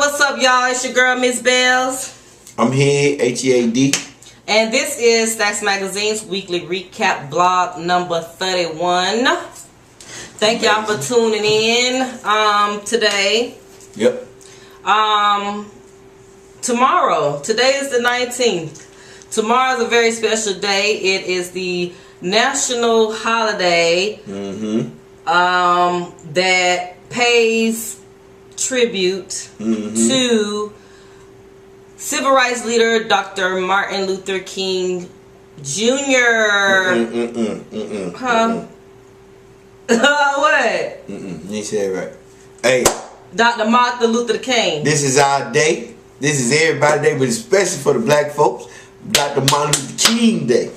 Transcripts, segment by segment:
What's up, y'all? It's your girl, Ms. Bells. I'm here, HEAD. And this is Stacks Magazine's weekly recap blog number 31. Thank y'all for tuning in today. Yep. Tomorrow. Today is the 19th. Tomorrow is a very special day. It is the national holiday that pays tribute to civil rights leader Dr. Martin Luther King Jr. What? You said it right. Hey, Dr. Martin Luther King. this is our day. This is everybody's day, but especially for the black folks, Dr. Martin Luther King Day.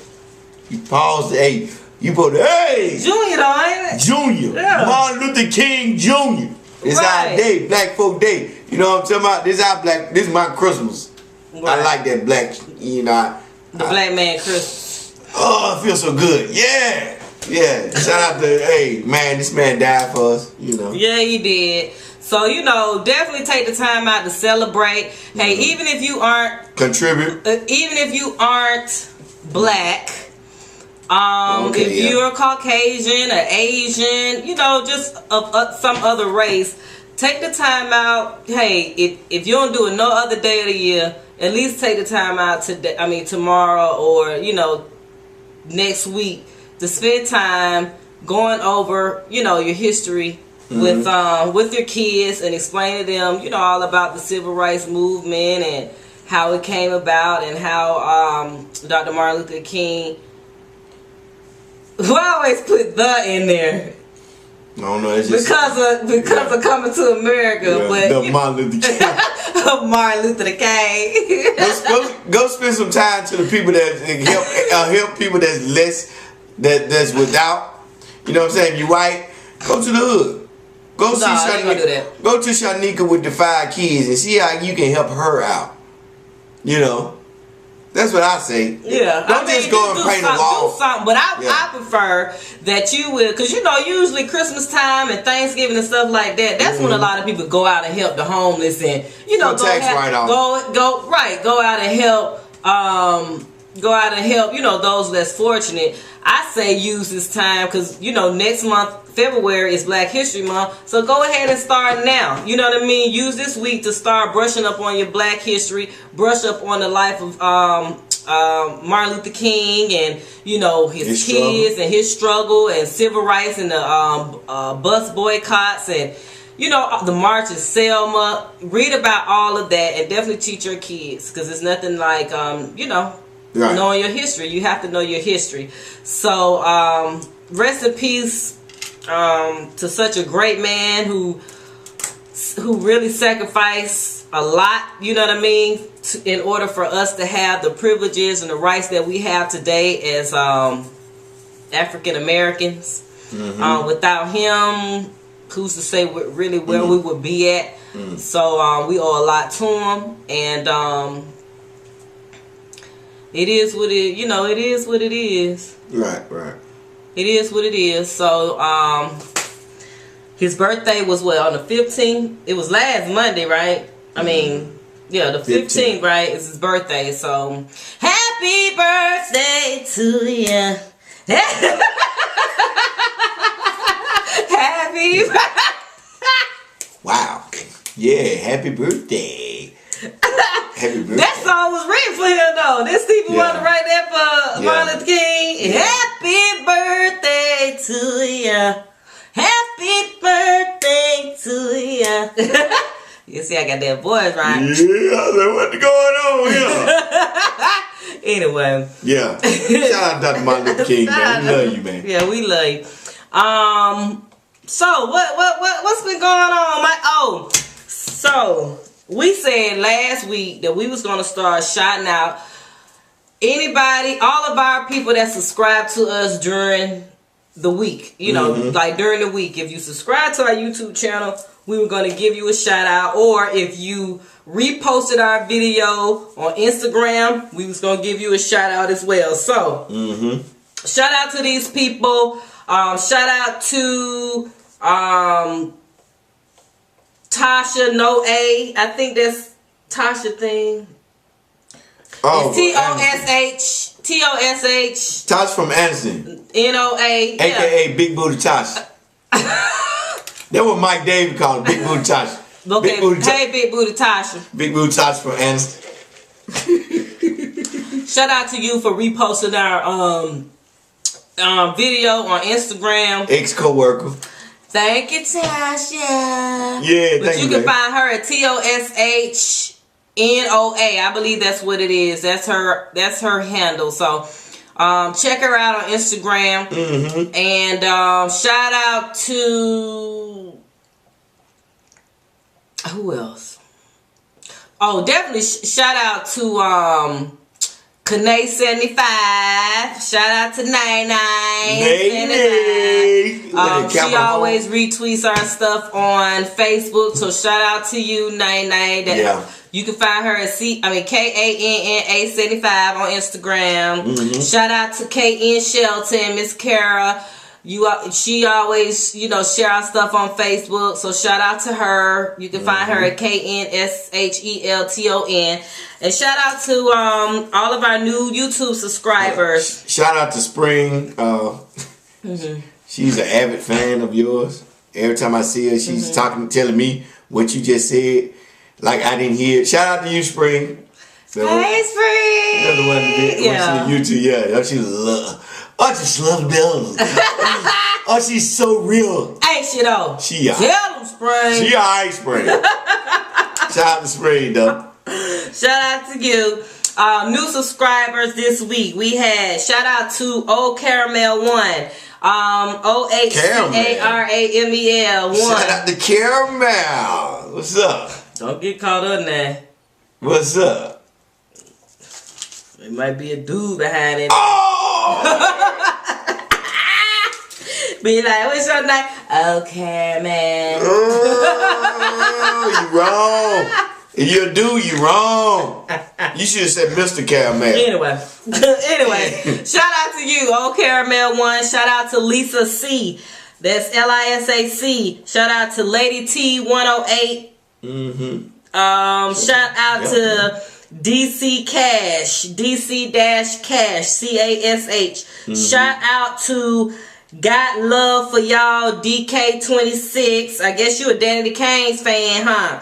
You pause the hey. You put the hey. Junior though, ain't it? Junior. Yeah. Martin Luther King Jr. It's Right. our day, Black Folk Day. You know what I'm talking about? This our black. This is my Christmas. Right. I like that black. You know. The Black Man Christmas. Oh, it feels so good. Yeah. Yeah. Shout out to hey man. This man died for us. You know. Yeah, he did. So, you know, definitely take the time out to celebrate. Hey, even if you aren't Contribute. even if you aren't black, if yeah. you're Caucasian or Asian, you know, just of some other race, take the time out. Hey, if you don't do it no other day of the year, at least take the time out today. I mean, tomorrow or you know, next week to spend time going over, you know, your history with your kids and explain to them, you know, all about the civil rights movement and how it came about and how Dr. Martin Luther King. Well, I always put the in there. I don't know. It's just Because of Coming to America, yeah, but the Martin Luther King. Martin Luther King. go spend some time to the people that help people that's less that's without. You know what I'm saying? If you white, go to the hood. Go see Shanika. Go to Shanika with the 5 kids and see how you can help her out. You know, that's what I say. Yeah, don't just go and paint a wall. Do something, but I prefer that you will, because you know, usually Christmas time and Thanksgiving and stuff like that. That's when a lot of people go out and help the homeless and you know go out and help. Go out and help, you know, those less fortunate. I say use this time because, you know, next month, February, is Black History Month. So go ahead and start now. You know what I mean? Use this week to start brushing up on your Black history. Brush up on the life of Martin Luther King and, you know, his kids and his struggle and civil rights and the bus boycotts and, you know, the March in Selma. Read about all of that and definitely teach your kids because it's nothing like, you know, knowing your history. You have to know your history. So, rest in peace to such a great man who really sacrificed a lot, you know what I mean, in order for us to have the privileges and the rights that we have today as African Americans. Without him, who's to say really where we would be at? So, we owe a lot to him, and it is what it, you know, it is what it is. Right. It is what it is. So, his birthday was what, on the 15th? It was last Monday, right? I mean, yeah, the 15th, right? It's his birthday. So, happy birthday to you. Happy birthday. Wow. Yeah, happy birthday. Happy birthday. That song was written for him though. This Stevie Wonder right there for Martin Luther King. Happy birthday to ya. Happy birthday to ya. You see, I got that voice right. Yeah, what's going on here? Anyway. Yeah. Shout out Dr. Martin Luther King, man. We love you, man. Yeah, we love you. So what's been going on, Mike? Oh, so we said last week that we was gonna start shouting out anybody, all of our people that subscribe to us during the week. You know, like during the week. If you subscribe to our YouTube channel, we were gonna give you a shout out. Or if you reposted our video on Instagram, we was gonna give you a shout out as well. So shout out to these people. Shout out to Tasha No A. I think that's Tasha thing. Oh, It's Tosh. Tosh from Anderson. NOA. AKA Big Booty Tosh. That what Mike David called Big Booty Tosh. Okay, Big Booty hey, Big Booty Tasha. Big Booty Tosh from Anderson. Shout out to you for reposting our video on Instagram. Ex-co-worker. Thank you, Tasha. Yeah, but you can find her at TOSHNOA. I believe that's what it is. That's her handle. So check her out on Instagram. And shout out to who else? Oh, definitely shout out to Kane 75. Shout out to Nine. She always retweets our stuff on Facebook. So shout out to you, Nine. Yeah. You can find her at KANNA75 on Instagram. Shout out to KN Shelton, Miss Kara. She always, share our stuff on Facebook. So shout out to her. You can find her at KNSHELTON. And shout out to all of our new YouTube subscribers. Shout out to Spring. She's an avid fan of yours. Every time I see her, she's telling me what you just said. Like I didn't hear it. Shout out to you, Spring. Hey, Spring. Another one that did YouTube. Yeah, she love. I just love Bella. Oh, she's so real. Ain't she though? She tell them, Spring. She alright, Spring. Shout out to Spring though. Shout out to you. New subscribers this week. We had shout out to Old Caramel 1. OHCARAMEL 1. Shout out to Caramel. What's up? Don't get caught up now. What's up? It might be a dude behind it. Oh! Be like, what's your name? Okay, man. Oh, you wrong. If you're a dude, you wrong. You should have said Mr. Caramel. Anyway, shout out to you, Old Caramel 1. Shout out to Lisa C. That's LISAC. Shout out to Lady T 108. Shout out to DC Cash, DC-Cash, CASH. Shout out to Got Love for Y'all, DK26. I guess you a Danny Kane's fan, huh?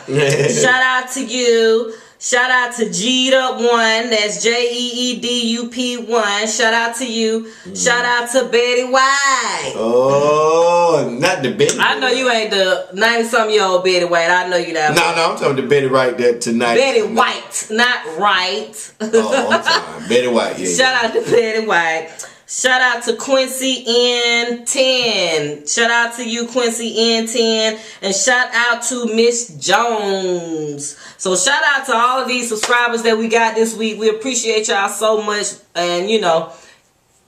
Shout out to you. Shout out to G'd Up 1. That's JEEDUP 1. Shout out to you. Shout out to Betty White. Oh, not the Betty. I know you ain't the 90-something-year-old Betty White. I know you that. No, I'm talking to Betty White that tonight. Betty White, not right. Oh, I'm sorry. Betty White, yeah. Shout out to Betty White. Shout out to Quincy N10. Shout out to you, Quincy N10. And shout out to Miss Jones. So shout out to all of these subscribers that we got this week. We appreciate y'all so much. And,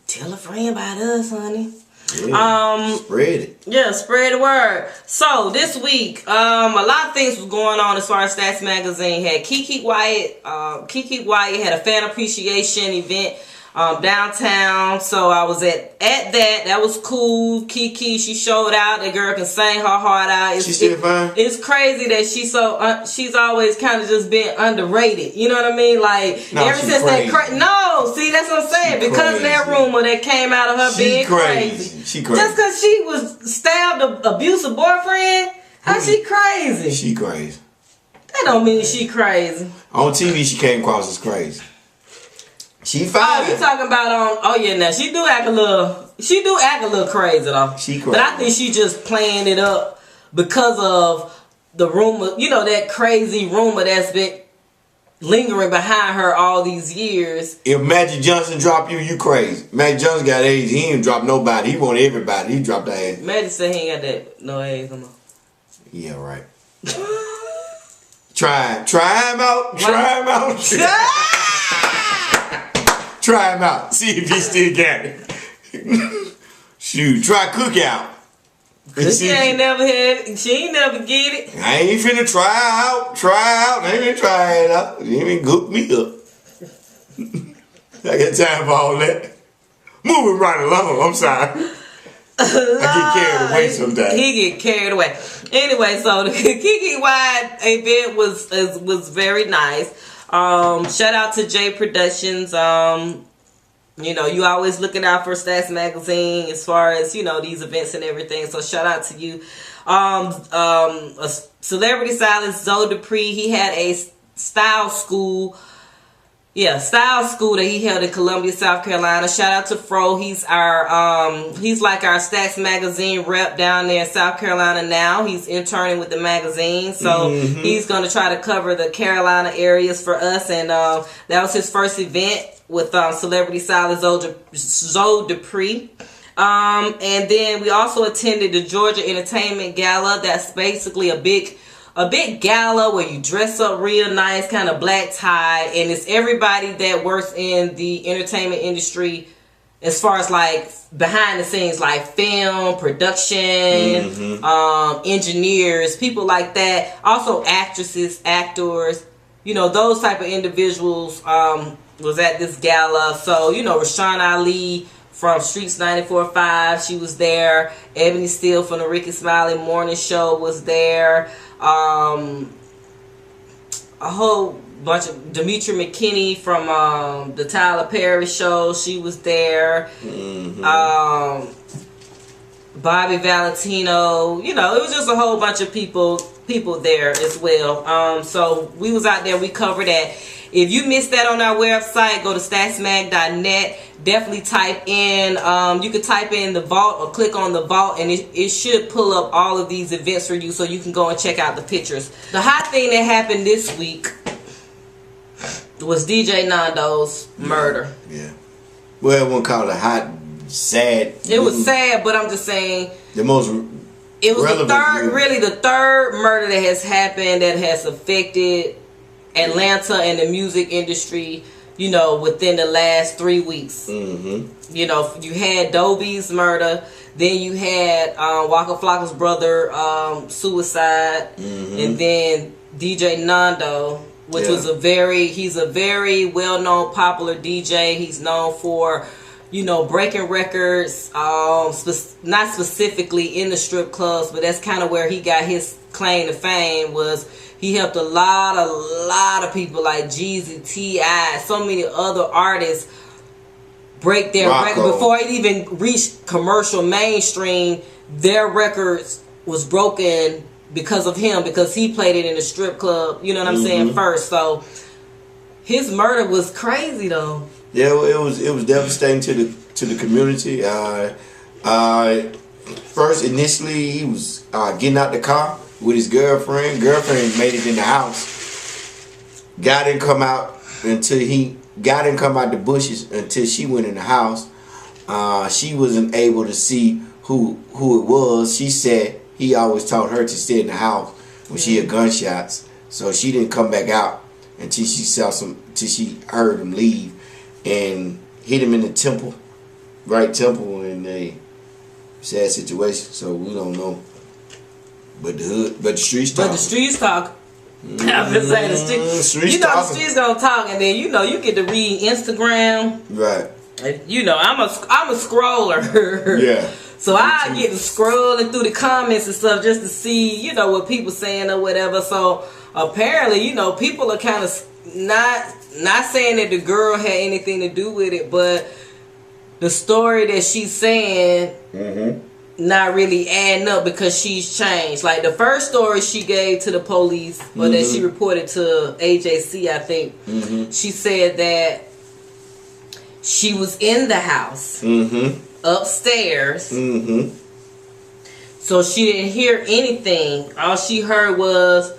tell a friend about us, honey. Yeah, spread it. Yeah, spread the word. So this week, a lot of things was going on as far as Stats Magazine had. KeKe Wyatt. KeKe Wyatt had a fan appreciation event downtown. So I was at that. That was cool. KeKe, she showed out. That girl can sing her heart out. She's still fine. It's crazy that she's always kind of just been underrated. You know what I mean? Like ever since that no, see that's what I'm saying. Because of that rumor that came out of her being crazy. She crazy. Just because she was stabbed an abusive boyfriend, how she crazy? She crazy. That don't mean she crazy. On TV, she came across as crazy. She fine. Oh, you talking about on? Oh yeah, now she do act a little crazy though. She crazy. But I think she just playing it up because of the rumor. That crazy rumor that's been lingering behind her all these years. If Magic Johnson drop you, you crazy. Magic Johnson got AIDS. He ain't drop nobody. He want everybody. He dropped that ass. Magic said he ain't got that no AIDS no more. Yeah, right. Try him out. Try him out. Try him out. See if he still got it. Shoot, try Cookout. She ain't never had it. She ain't never get it. I ain't finna try out. I ain't finna try it out. You ain't finna gook me up. I got time for all that. Moving right along. I'm sorry. I get carried away sometimes. He get carried away. Anyway, so the KeKe Wyatt event was very nice. Shout out to J Productions. You know, you always looking out for Stats Magazine as far as, you know, these events and everything. So shout out to you. A celebrity stylist, Dupree, he had a style school. Yeah, style school that he held in Columbia, South Carolina. Shout out to Fro. He's like our Stats Magazine rep down there in South Carolina now. He's interning with the magazine. So he's going to try to cover the Carolina areas for us. And that was his first event with celebrity stylist Dupree. And then we also attended the Georgia Entertainment Gala. That's basically a big gala where you dress up real nice, kind of black tie, and it's everybody that works in the entertainment industry as far as like behind the scenes, like film, production, engineers, people like that. Also actresses, actors, you know, those type of individuals was at this gala. So, you know, Rashawn Ali from Streets 94.5, she was there. Ebony Steele from the Rickey Smiley Morning Show was there. A whole bunch of Demetri McKinney from the Tyler Perry Show, she was there. Bobby Valentino, you know, it was just a whole bunch of people there as well. So we was out there, we covered that. If you missed that on our website, go to statsmag.net. Definitely type in, you can type in the vault or click on the vault, and it should pull up all of these events for you so you can go and check out the pictures. The hot thing that happened this week was DJ Nando's murder. Yeah. Well, one call it hot, sad. It was sad, but I'm just saying the most. It was the third murder that has happened that has affected Atlanta and the music industry, you know, within the last 3 weeks. You know, you had Dobie's murder, then you had Waka Flocka's brother suicide, and then DJ Nando, which was he's a very well-known popular DJ. He's known for, you know, breaking records, not specifically in the strip clubs, but that's kind of where he got his claim to fame. Was he helped a lot of people like Jeezy, T.I., so many other artists break their record before it even reached commercial mainstream. Their records was broken because of him, because he played it in a strip club, you know what I'm saying, first. So his murder was crazy though. Yeah, it was devastating to the community. First, initially, he was getting out the car with his girlfriend. Girlfriend made it in the house. Guy didn't come out the bushes until she went in the house. She wasn't able to see who it was. She said he always taught her to stay in the house when she heard gunshots. So she didn't come back out until she heard him leave and hit him in the right temple, in a sad situation. So we don't know. But the streets talk. But the streets talk. I'm just saying the streets. You know the streets gonna talk, and then you know you get to read Instagram. Right. And, you know I'm a scroller. Yeah. So I get to scrolling through the comments and stuff just to see, you know, what people saying or whatever. So apparently, you know, people are kind of not saying that the girl had anything to do with it, but the story that she's saying not really adding up, because she's changed. Like the first story she gave to the police, or that she reported to AJC, I think, she said that she was in the house upstairs, so she didn't hear anything. All she heard was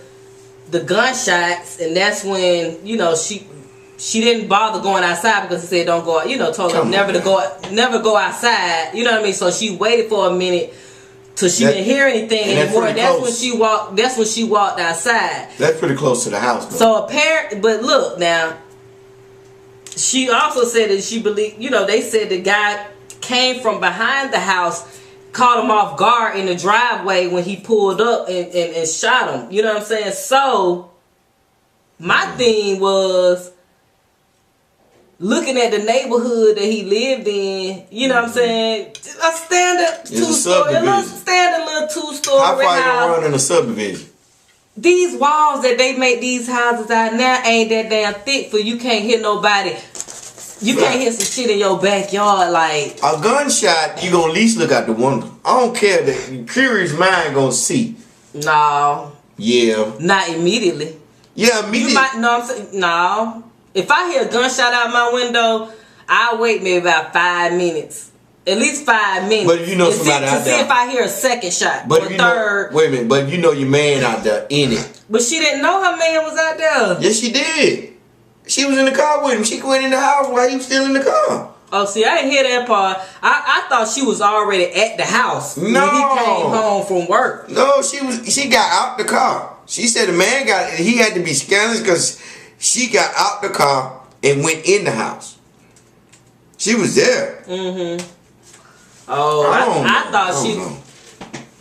the gunshots, and that's when, you know, she didn't bother going outside, because he said don't go out, you know, told her never go outside, you know what I mean? So she waited for a minute till she didn't hear anything anymore. That's when she walked outside. That's pretty close to the house though. So apparently, but look now, she also said that she believed, you know, they said the guy came from behind the house, caught him off guard in the driveway when he pulled up and shot him. You know what I'm saying? So my thing was, looking at the neighborhood that he lived in, you know what I'm saying? A standard two-story, little two-story house. How far you run in a subdivision? These walls that they make these houses out now ain't that damn thick for you can't hit nobody. You can't hit some shit in your backyard like a gunshot. You gonna at least look out the window. I don't care that curious mind gonna see. No. Yeah. Not immediately. Yeah, immediately. You might know what I'm saying. No. If I hear a gunshot out my window, I'll wait maybe about 5 minutes. At least 5 minutes. But you know somebody out there. To see if I hear a second shot. But or you third. Know, wait a minute. But you know your man out there in it. But she didn't know her man was out there. Yes, she did. She was in the car with him. She went in the house while he was still in the car. Oh, see, I didn't hear that part. I thought she was already at the house when he came home from work. No, she got out the car. She said the man he had to be scandalous because she got out the car and went in the house. She was there. Mm-hmm. Oh, I thought she...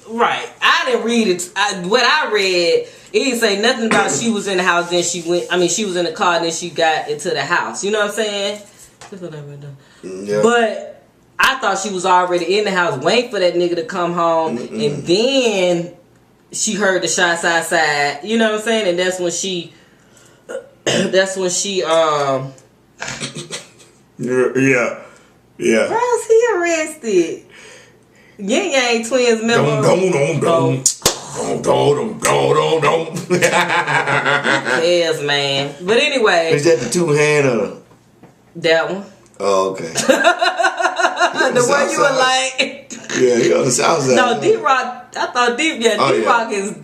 Right. I didn't read it. What I read, it didn't say nothing about she was in the house, then she went... I mean, she was in the car, then she got into the house. You know what I'm saying? That's what I read down. Yeah. But I thought she was already in the house waiting for that nigga to come home. And then she heard the shots outside. You know what I'm saying? And that's when she... Yeah. Yeah. How's he arrested? Ying Yang Twinz member. Don't. Yes, man. But anyway. Is that the two-hand or? That one. Oh, okay. The one you were like. Yeah, he on the south side. No, D-ROC. I thought D-ROC is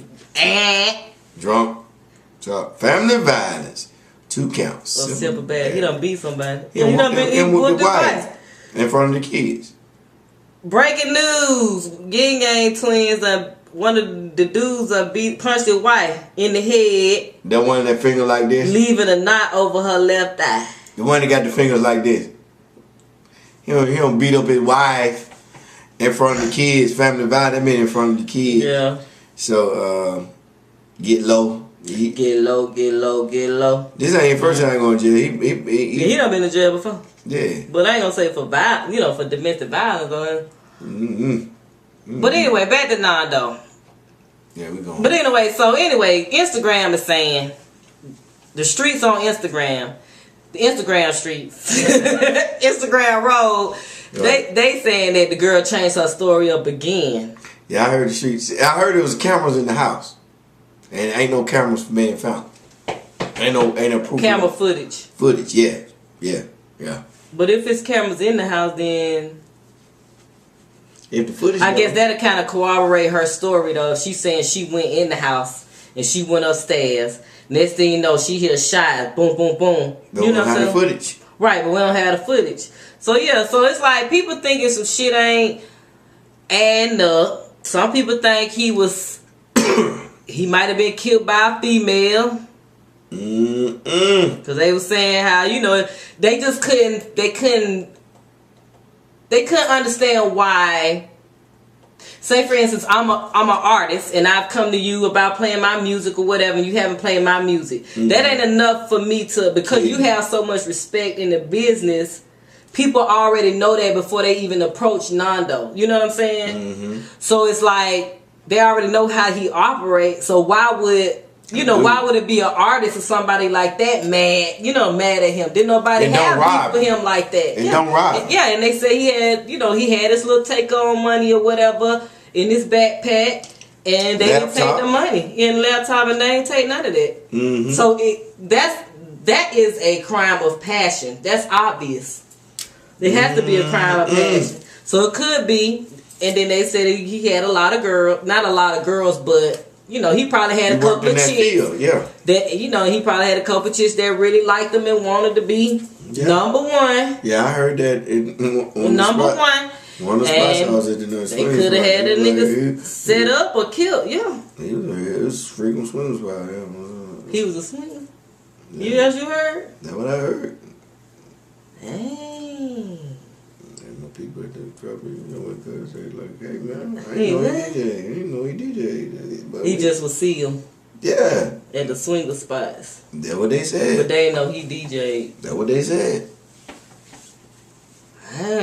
drunk. Family violence. 2 counts. Simple bad. He done beat somebody. He done with the wife. In front of the kids. Breaking news. Ying Yang Twinz, one of the dudes punched his wife in the head. That one that finger like this? Leaving a knot over her left eye. The one that got the fingers like this. He don't beat up his wife in front of the kids. Family violence, that mean in front of the kids. Yeah. So, get low. Get low. This ain't first time going to jail. He done been in jail before. Yeah. But I ain't gonna say for violence, for domestic violence. But anyway, back to Nando. Yeah, we going. But anyway, Instagram is saying the streets on Instagram, the Instagram streets, Instagram road. Right. They saying that the girl changed her story up again. Yeah, I heard the streets. I heard there was cameras in the house, and ain't no cameras being found. Ain't no proof. Camera footage. Footage, yeah. But if it's cameras in the house, then if the footage, I guess that'll kind of corroborate her story though. She's saying she went in the house and she went upstairs. Next thing you know, she hear shots, boom, boom, boom. You know what I'm saying? Footage, right? But we don't have the footage. So yeah, so it's like people thinking some shit ain't adding up. Some people think he might have been killed by a female. Because they were saying how they just couldn't understand why. Say for instance, I'm an artist and I've come to you about playing my music or whatever, and you haven't played my music. That ain't enough for me because you have so much respect in the business. People already know that before they even approach Nando. You know what I'm saying? So it's like they already know how he operates. So why would it be an artist or somebody like that mad at him? Didn't nobody have beef for him like that? And don't rob. Yeah, and they say he had his little take-on money or whatever in his backpack, and they didn't take the money in laptop, and they ain't take none of that. So that is a crime of passion. That's obvious. There has to be a crime of passion. So it could be, and then they said he had a lot of girls, not a lot of girls, but he probably had a couple of chicks. That he probably had a couple of chicks that really liked him and wanted to be number one. Yeah, I heard that. Number one. One of the spots I was at the nurse. They could have had a nigga set up or killed. Yeah. It was a freaking swing spot. Yeah. He was a swinger. Yeah. You heard? That's what I heard. Dang. And my people at the property, because they like, hey man, I didn't know he DJ. But he just would see him. Yeah. At the swinger spots. That's what they said. But they didn't know he DJ'd. That's what they said.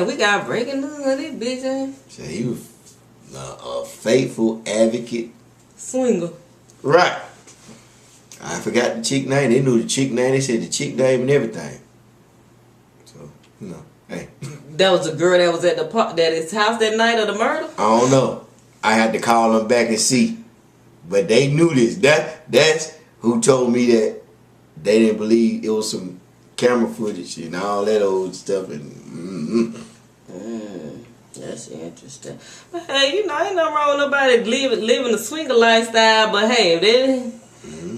We got breaking news on this bitch, ain't? So he was a faithful advocate. Swinger. Right. I forgot the chick name. They knew the chick name. They said the chick name and everything. So, hey. That was the girl that was at his house that night of the murder? I don't know. I had to call them back and see. But they knew this. That's who told me that they didn't believe it was some camera footage and all that old stuff. And that's interesting. But hey, ain't nothing wrong with nobody living a swinger lifestyle. But hey, if they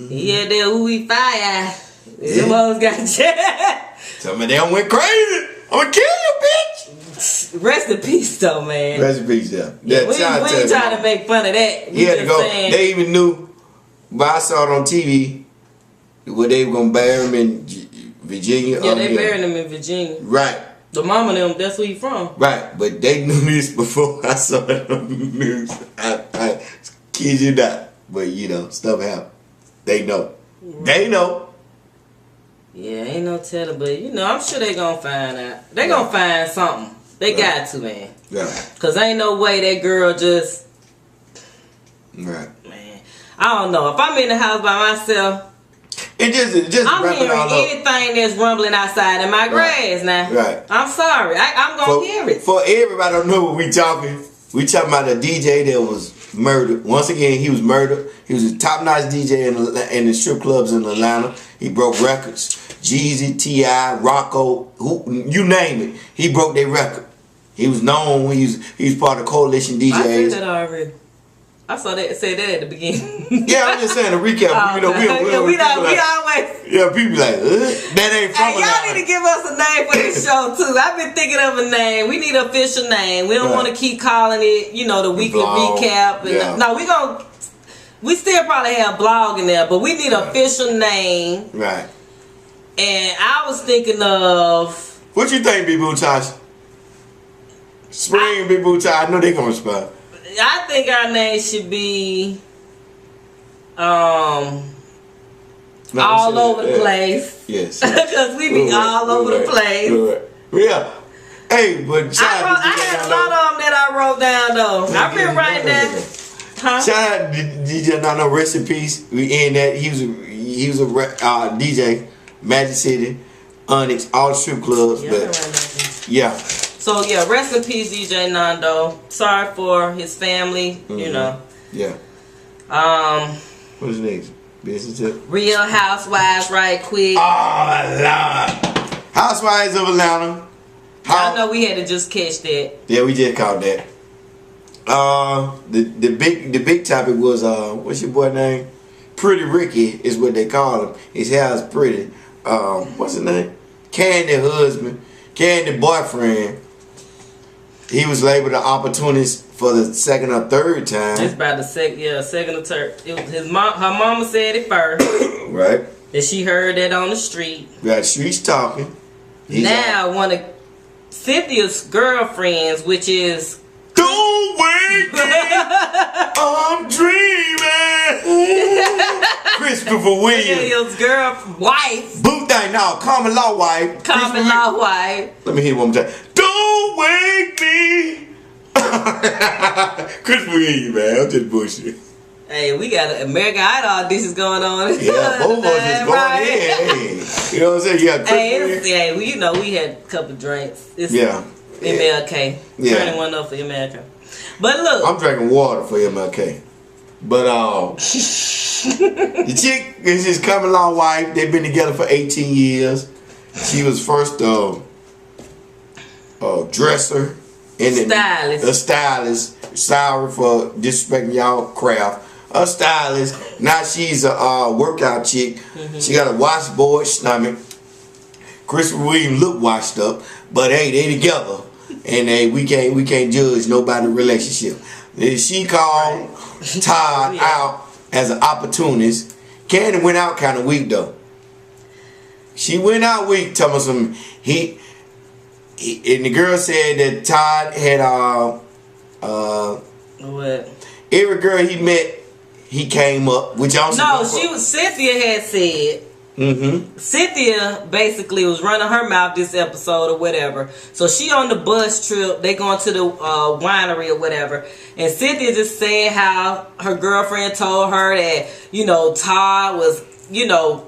he had that ooey fire, them hoes got jacked. Some of them went crazy. I'm gonna kill you, bitch. Rest in peace, though, man. Rest in peace, yeah. We ain't trying to make fun of that. He had to go. They even knew, but I saw it on TV, where they were gonna bury him in Virginia. Yeah, they buried him in Virginia. Right. The mama them, that's where he from. Right, but they knew this before I saw it on the news. I kid you not. But stuff happened. They know. Right. They know. Yeah, ain't no telling, but I'm sure they gonna find out. They gonna find something. They got to, man. Yeah. Cause ain't no way that girl just. Right. Man, I don't know. If I'm in the house by myself. It just I'm hearing anything that's rumbling outside in my grass now. Right. I'm sorry. I'm gonna hear it. For everybody don't know what we talking. We talking about a DJ that was murdered. Once again, he was murdered. He was a top-notch DJ in the strip clubs in Atlanta. He broke records. Jeezy, T.I., Rocco, you name it. He broke their record. He was known. He was part of Coalition DJs. I said that already. I saw that. Say that at the beginning. Yeah, I'm just saying a recap. We always. Yeah, people like that ain't from. Hey, y'all need to give us a name for this show too. I've been thinking of a name. We need an official name. We don't want to keep calling it, the weekly recap. And no, we still probably have blog in there, but we need an official name. Right. And I was thinking of. What you think, B-Boo Tasha? Spring, B-Boo Tasha. I know they gonna respond. I think our name should be all over the place. Yes. Because we be all over the place. Yeah. Hey, but I had a lot of them that I wrote down though. I've been writing down. Huh? Shout out to DJ Nando, rest in peace. We in that. He was a DJ, Magic City, Onyx, all the strip clubs. Yeah. So yeah, rest in peace, DJ Nando. Sorry for his family. Yeah. What's next? Business tip. Real Housewives, right quick. Oh Lord. Housewives of Atlanta. I know we had to just catch that. Yeah, we just caught that. The big topic was what's your boy name? Pretty Ricky is what they call him. His hair is pretty. What's his name? Candy husband, Candy boyfriend. He was labeled an opportunist for the second or third time. It's about the second or third. It was her mama said it first. Right. And she heard that on the street. Got streets talking. Now one of Cynthia's girlfriends, which is Don't wake me, I'm dreaming. Christopher Williams. wife. Common law wife. Common law wife. Let me hear one more time. Don't wake me. Christopher Williams, man. I'm just bullshit. Hey, we got an American Idol auditions going on. Yeah, both of us is going in. Hey, you know what I'm saying? Yeah, we had a couple drinks. It's Yeah. MLK. Turning one up for MLK. But look. I'm drinking water for MLK. But the chick is his common law wife. They've been together for 18 years. She was first dresser and stylist. A stylist. Sorry for disrespecting y'all craft. A stylist. Now she's a workout chick. She got a washboard stomach. Christopher Williams look washed up, but hey, they together, and we can't judge nobody's relationship. She called Todd out as an opportunist. Candy went out kind of weak though. She went out weak, telling us some and the girl said that Todd had what? Every girl he met, he came up, which also Cynthia had said Cynthia basically was running her mouth this episode or whatever. So she on the bus trip. They going to the winery or whatever. And Cynthia just saying how her girlfriend told her that, you know, Todd was, you know,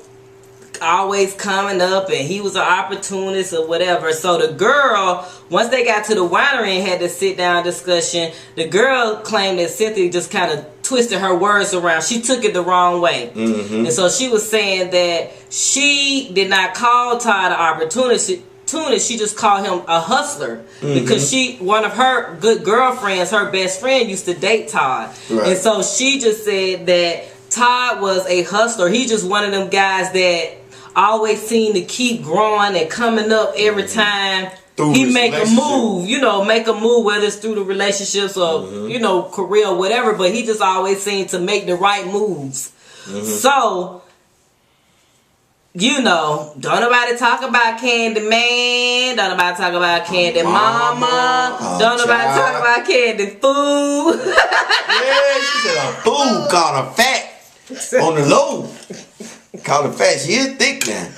always coming up and he was an opportunist or whatever. So the girl, once they got to the winery and had the sit down discussion, the girl claimed that Cynthia just kind of twisted her words around. She took it the wrong way. And so she was saying that she did not call Todd an opportunist. She just called him a hustler because one of her good girlfriends, her best friend, used to date Todd. And so she just said that Todd was a hustler. He just one of them guys that always seem to keep growing and coming up every time he make a move, you know, whether it's through the relationships or, you know, career or whatever, but he just always seemed to make the right moves. So, you know, don't nobody talk about Candy Man, don't nobody talk about Candy Mama, don't nobody talk about Candy Food. Yeah, she said a food called her fat on the low. Called her fat. She is thick now.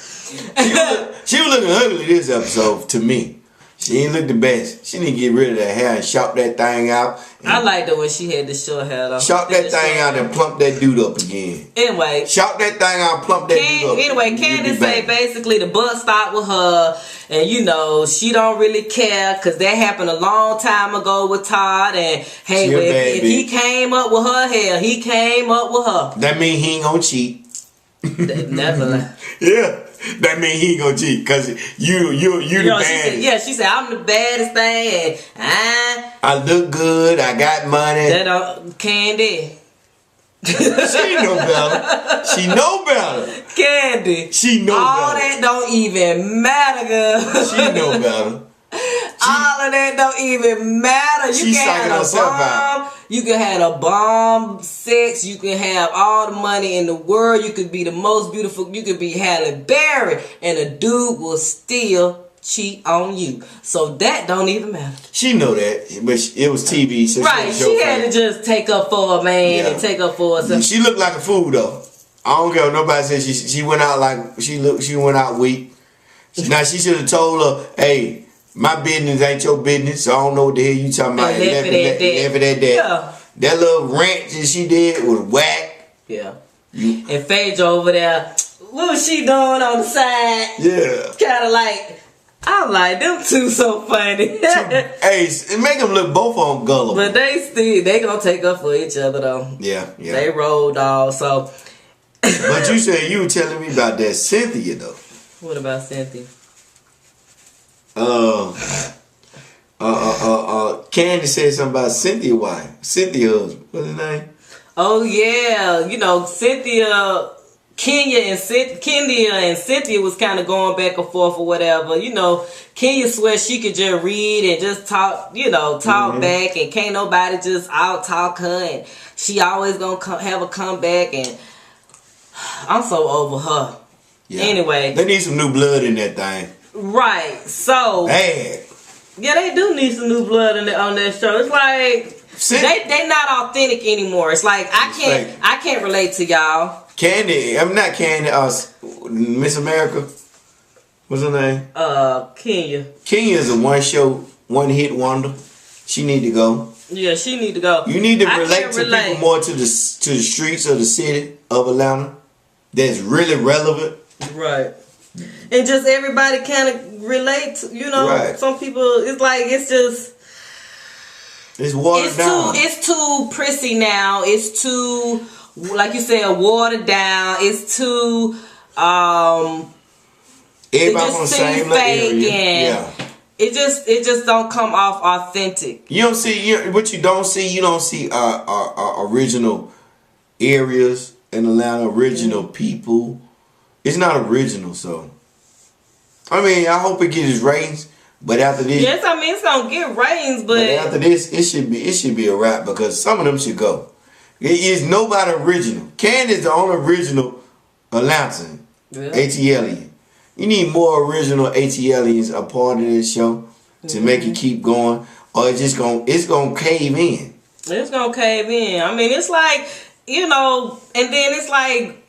She was looking ugly this episode to me. She ain't look the best. She need to get rid of that hair and chop that thing out. I like the way she had the short hair though. Chop that thing out and plump that dude up again. Anyway. Chop that thing out, plump that dude up. Anyway, Candy say basically the bus stopped with her and you know, she don't really care because that happened a long time ago with Todd and hey, if he came up with her hair, he came up with her. That mean he ain't gonna cheat. That's a lie. Yeah. That mean he ain't gonna cheat because you the baddest. She said I'm the baddest thing and I look good, I got money. That Candy. She know better. She know better. Candy. She know better. All that don't even matter, girl. She know better. All of that don't even matter. You can have a bomb. You can have a bomb sex. You can have all the money in the world. You could be the most beautiful. You could be Halle Berry, and a dude will still cheat on you. So that don't even matter. She know that, but it was TV. So right. She had to just take up for a man and take up for herself. She looked like a fool though. I don't care what nobody said. She went out like she went out weak. Now she should have told her, hey. My business ain't your business, so I don't know what the hell you talking about. Left it at that. Yeah. That little rant that she did was whack. Yeah. And Phaedra over there, what was she doing on the side? Yeah. Kind of like, I'm like, them two so funny. Hey, it make them look both of them gullible. But they gonna take up for each other though. Yeah. They rolled off, so. But you said you were telling me about that Cynthia though. What about Cynthia? Candy said something about Cynthia wife. Cynthia husband. What's his name? Oh yeah, you know Cynthia, Kenya and Cynthia was kind of going back and forth or whatever. You know, Kenya swears she could just read and just talk, talk back, and can't nobody just out talk her, and she always gonna have a comeback, and I'm so over her. Yeah. Anyway, they need some new blood in that thing. Right, so bad. Yeah, they do need some new blood on that show. It's like they not authentic anymore. It's like I can't relate to y'all. Candy, I'm not Candy. Miss America. What's her name? Kenya. Kenya is a one hit wonder. She need to go. Yeah, she need to go. You need to relate to people more to the streets of the city of Atlanta. That's really relevant. Right. And just everybody kind of relate to, right. Some people, it's like, it's watered down. It's too prissy now. It's too, like you said, watered down. It's too, everybody on the same area. And it just don't come off authentic. You don't see, what you don't see original areas in Atlanta, original people. It's not original, so. I mean, I hope it gets ratings, but after this. Yes, I mean it's gonna get ratings, but after this, it should be a wrap because some of them should go. It is nobody original. Candy's the only original Atlanta, ATLian. You need more original ATLians a part of this show to make it keep going, or it's gonna cave in. It's gonna cave in. I mean, it's like and then it's like.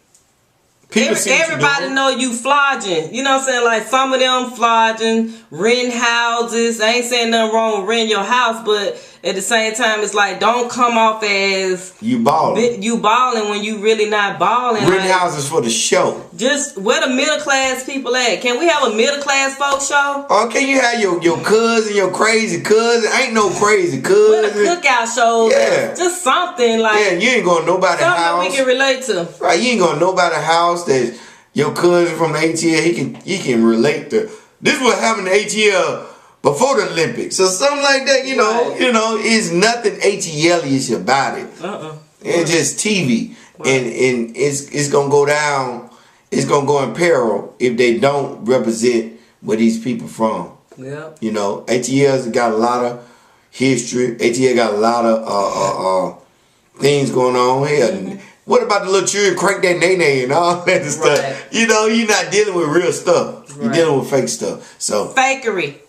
Everybody know you flogging. You know what I'm saying? Like some of them flogging, renting houses. I ain't saying nothing wrong with renting your house, but at the same time, it's like don't come off as you balling. You balling when you really not balling. Renting houses for the show. Just where the middle class people at? Can we have a middle class folk show? Or can you have your cousin, your crazy cousin? Ain't no crazy cousin. What a cookout show? Yeah, just something like. Yeah, you ain't going to nobody's house. Something we can relate to. Right, you ain't going to nobody's house that your cousin from the ATL he can relate to. This is what happened to ATL. Before the Olympics, so something like that, you know, it's nothing ATL-ish about it. It's just TV, and it's gonna go down. It's gonna go in peril if they don't represent where these people from. Yeah, you know, ATL's got a lot of history. ATL got a lot of things going on here. What about the little children crank that nay and all that stuff? You know, you're not dealing with real stuff. You're dealing with fake stuff. So fakery.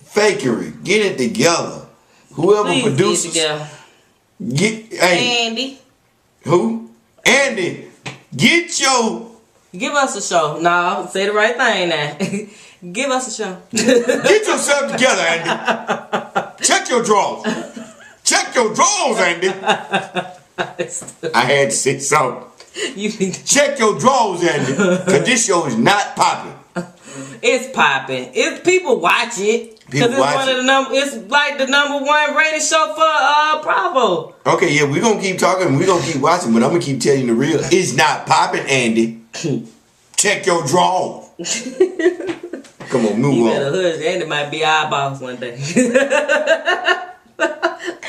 Get it together. Whoever produces. Get Andy. Who? Andy. Give us a show. No, say the right thing now. Give us a show. Get yourself together, Andy. Check your drawers. Check your drawers, Andy. I had to say something. You need to check your drawers, Andy. Because this show is not popping. It's popping. If people watch it. Because it's like the #1 rated show for Bravo. Okay, yeah, we're gonna keep talking, we're gonna keep watching, but I'm gonna keep telling you the real. It's not popping, Andy. Check your draw. Come on, move on. You better hush. Andy might be our boss one day.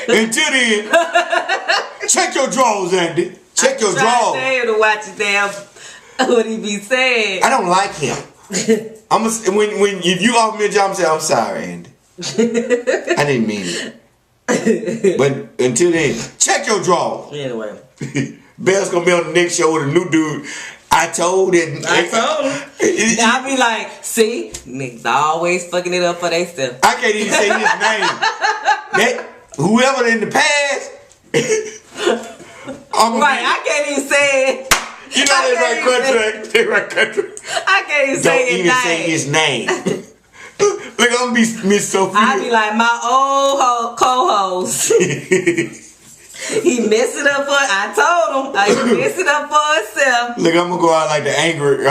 Until then, check your drawers, Andy. Check your drawers. I tell you to watch it damn what he be saying. I don't like him. If you offer me a job, I'm saying I'm sorry, Andy. I didn't mean it. But until then, check your drawers. Anyway, Belle's gonna be on the next show with a new dude. I told him. I'll be like, see, niggas always fucking it up for themselves. I can't even say his name. Whoever in the past. I can't even say it. You know they write contract. They write contract. I can't even say his name. Look, I'm gonna be Miss Sophia. I be like my old co-host. He messed it up for. I told him. He messed it up for himself. Look, I'm gonna go out like the angry.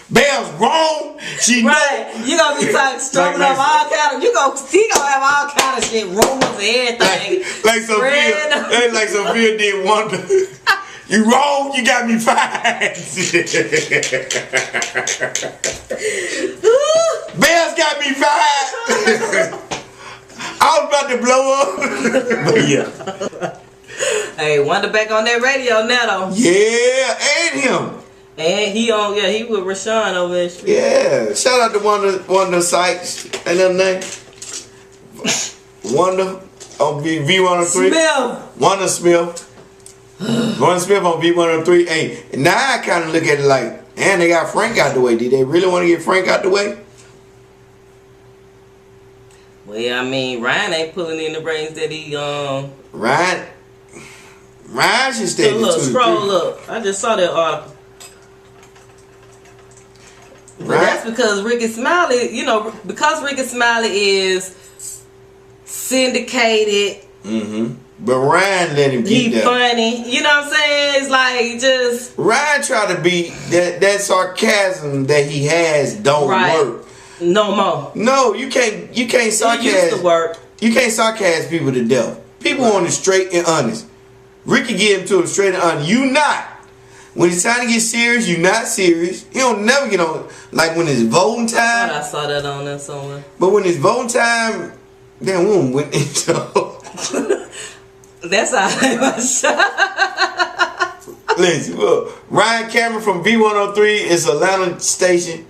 Belle's wrong. She right. You gonna be talking, stroking up all kind of. He gonna have all kind of shit, rumors and everything. Like Sophia did Wanda. You wrong, you got me fired. Belle's got me fired. I was about to blow up. But yeah. Hey, Wanda back on that radio now though. Yeah, and him. And he with Rashawn over there. Yeah, shout out to Wanda Sykes. Ain't that name? Wanda on V103. Smith. Wanda Smith. Wanda Smith on V103. Hey, now I kind of look at it like, and they got Frank out the way. Did they really want to get Frank out the way? Well, I mean, Ryan ain't pulling in the brains that he Ryan should stay. Look, scroll up. I just saw that article. But that's because Rickey Smiley, because Rickey Smiley is syndicated. But Ryan let him get that. He funny. You know what I'm saying? It's like just Ryan tried to be that sarcasm that he has don't work. No more. No, you can't sarcasm. It used to work. You can't sarcasm people to death. People want it straight and honest. Ricky get him to him straight and honest. You not. When it's time to get serious, you not serious. You don't never get on. Like when it's voting time. I saw that on there somewhere. But when it's voting time, damn, we don't win it. That's how I was. Listen, look, Ryan Cameron from V103 is Atlanta station.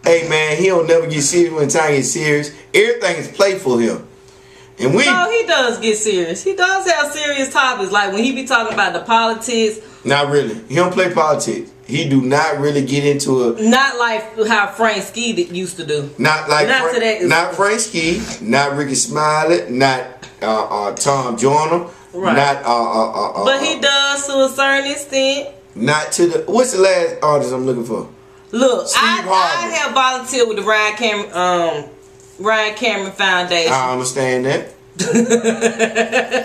Hey man, he don't never get serious when time gets serious. Everything is playful here. And no, he does get serious. He does have serious topics. Like when he be talking about the politics. Not really. He don't play politics. He do not really get into it. Not like how Frank Ski used to do. Not Frank Ski. Not Rickey Smiley. Not Tom Joyner. Right. Not but he does to a certain extent. Not to the. What's the last artist I'm looking for? Look, I have volunteered with the Ryan Cameron Foundation. I understand that.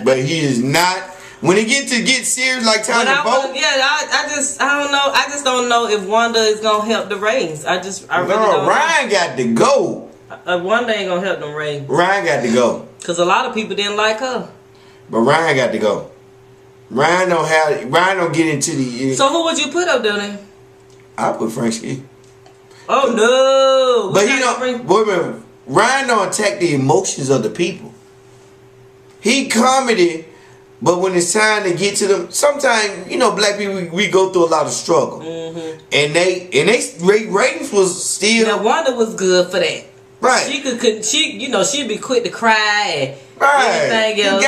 But he is not. When he get serious like time to vote. I don't know. I just don't know if Wanda is gonna help the ratings. I really don't Ryan know. got to go. Wanda ain't gonna help them ratings. Ryan got to go. Cause a lot of people didn't like her. But Ryan got to go. Ryan don't get into the. So who would you put up there? I put Frank Ski. Oh no! But he don't. Wait a minute. Ryan don't attack the emotions of the people. He comedy, but when it's time to get to them, sometimes black people we go through a lot of struggle, and they ratings was still. Now Wanda was good for that. Right. She'd be quick to cry and everything else.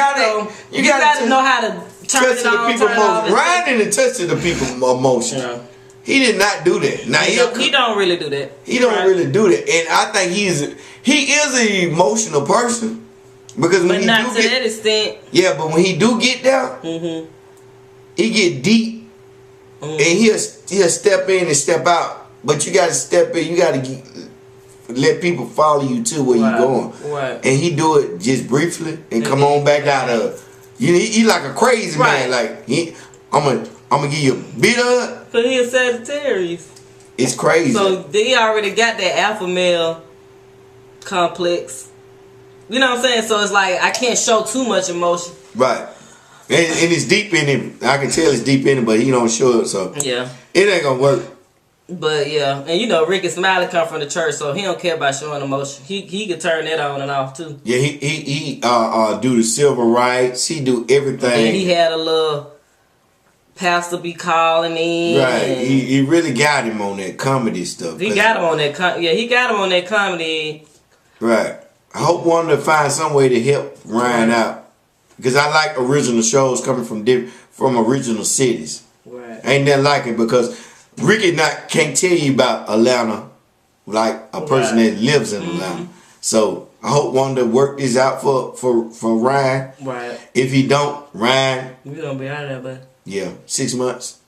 You gotta know how to turn it on, turn it off. Ryan didn't touch the people's emotions. Yeah. He did not do that. Now he don't really do that. He don't really do that, and I think he is an emotional person because when not to that extent. Yeah, but when he do get down, he get deep, and he'll step in and step out. But you got to step in. You got to let people follow you to where you're going. Right. And he do it just briefly and come on back out of. He like a crazy man. Like I'm gonna give you a bit of it. Cause he a Sagittarius. It's crazy. So they already got that alpha male complex. You know what I'm saying? So it's like I can't show too much emotion. Right. And it's deep in him. I can tell it's deep in him, but he don't show it. So yeah, it ain't gonna work. But yeah, and Rickey Smiley come from the church, so he don't care about showing emotion. He can turn that on and off too. Yeah, he do the civil rights. He do everything. And he had a little pastor be calling in. Right. He really got him on that comedy stuff. He got him on that. He got him on that comedy. Right. I hope Wanda to find some way to help Ryan out because I like original shows coming from original cities. Right. Ain't that like it because Rickey can't tell you about Atlanta like a person that lives in Atlanta. So I hope Wanda work this out for Ryan. Right. If he don't, Ryan. We gonna be out of there, but. Yeah, 6 months.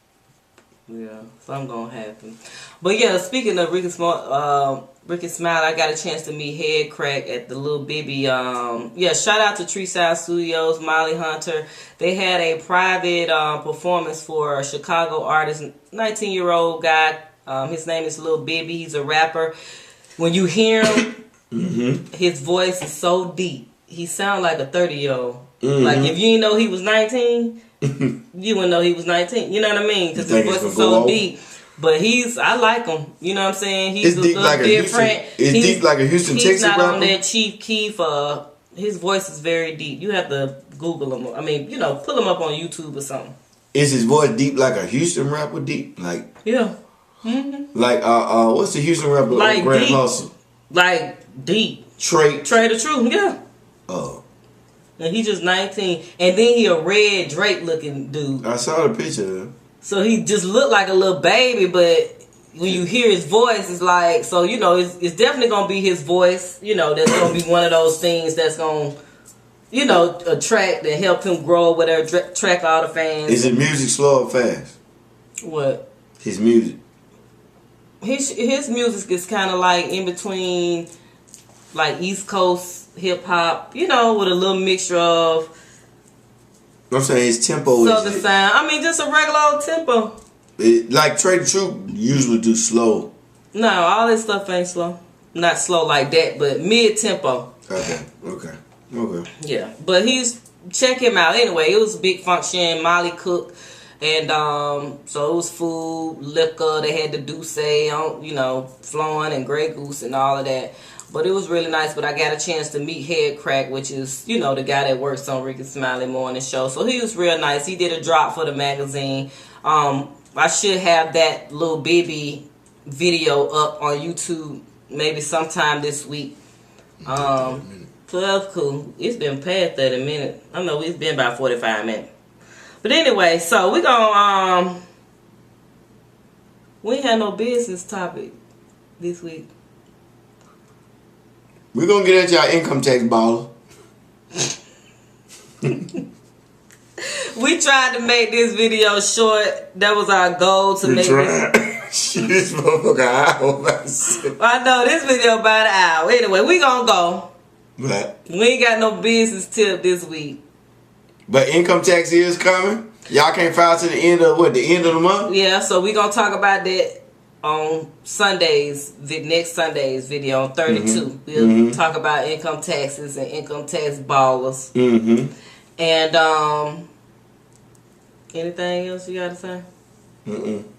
Yeah, something gonna happen. But yeah, speaking of Rickey Smiley, I got a chance to meet Head Crack at the Little Bibby. Shout out to Treeside Studios, Molly Hunter. They had a private performance for a Chicago artist, 19-year-old guy. His name is Lil Bibby. He's a rapper. When you hear him, his voice is so deep. He sounds like a 30-year-old. Like if you didn't know he was 19. You wouldn't know he was 19. You know what I mean? Because his voice is so deep. But I like him. You know what I'm saying? He's a little different. It's deep like a Houston, Texas rapper. He's not on that Chief Keef. His voice is very deep. You have to Google him. I mean, pull him up on YouTube or something. Is his voice deep like a Houston rapper deep? Like yeah. Like what's the Houston rapper? Like Grand deep. Hustle. Like deep. Trey the Truth. Yeah. Oh. And he's just 19. And then he a red Drake looking dude. I saw the picture. So he just looked like a little baby, but when you hear his voice, it's like, so, it's definitely going to be his voice, that's going to be one of those things that's going to, attract and help him grow, whatever, attract all the fans. Is his music slow or fast? What? His music. His music is kind of like in between, like East Coast hip hop, with a little mixture of. I'm saying his tempo Southern sound. I mean, just a regular old tempo. Like Trey the Truth usually do slow. No, all this stuff ain't slow. Not slow like that, but mid tempo. Okay. Yeah, but check him out. Anyway, it was a big function. Molly cooked. And so it was food, liquor. They had the Douce on, flowing and Grey Goose and all of that. But it was really nice. But I got a chance to meet Head Crack, which is, the guy that works on Rickey Smiley Morning Show. So he was real nice. He did a drop for the magazine. I should have that Lil Bibby video up on YouTube maybe sometime this week. So that's cool. It's been past 30 minutes. I know it's been about 45 minutes. But anyway, so we gonna we ain't had no business topic this week. We're gonna get at y'all income tax baller. We tried to make this video short. That was our goal to make this. This motherfucker hour. I know this video about an hour. Anyway, we gonna go. But we ain't got no business tip this week. But income tax is coming. Y'all can't file to the end of what? The end of the month? Yeah, so we gonna talk about that on Sundays, next Sunday's video on 32. We'll talk about income taxes and income tax ballers. And anything else you gotta say?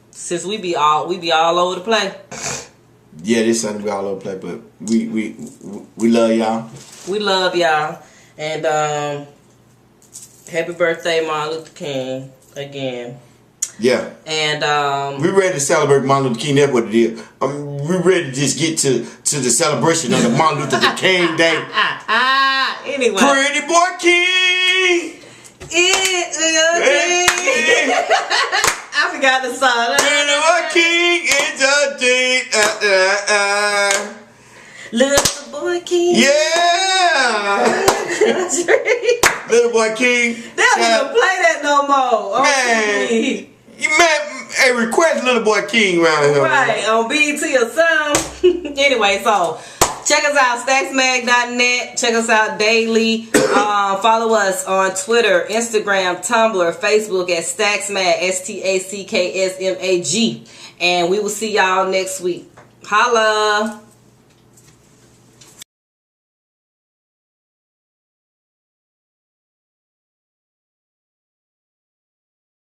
Since we be all over the place. Yeah, this Sunday we all over the place, but we love y'all. We love y'all. And happy birthday, Martin Luther King, again. Yeah. And we ready to celebrate Martin Luther King. That's what it is. We ready to just get to the celebration of the Martin Luther King Day. Anyway. Pretty boy King. I forgot the song. Pretty boy King is a day. Little boy King. Yeah. Little boy King. They don't even play that no more. Man. Hey, request Little Boy King around here. Right, on BET or something. Anyway, so check us out, stacksmag.net. Check us out daily. Follow us on Twitter, Instagram, Tumblr, Facebook at Stacksmag, STACKSMAG. And we will see y'all next week. Holla.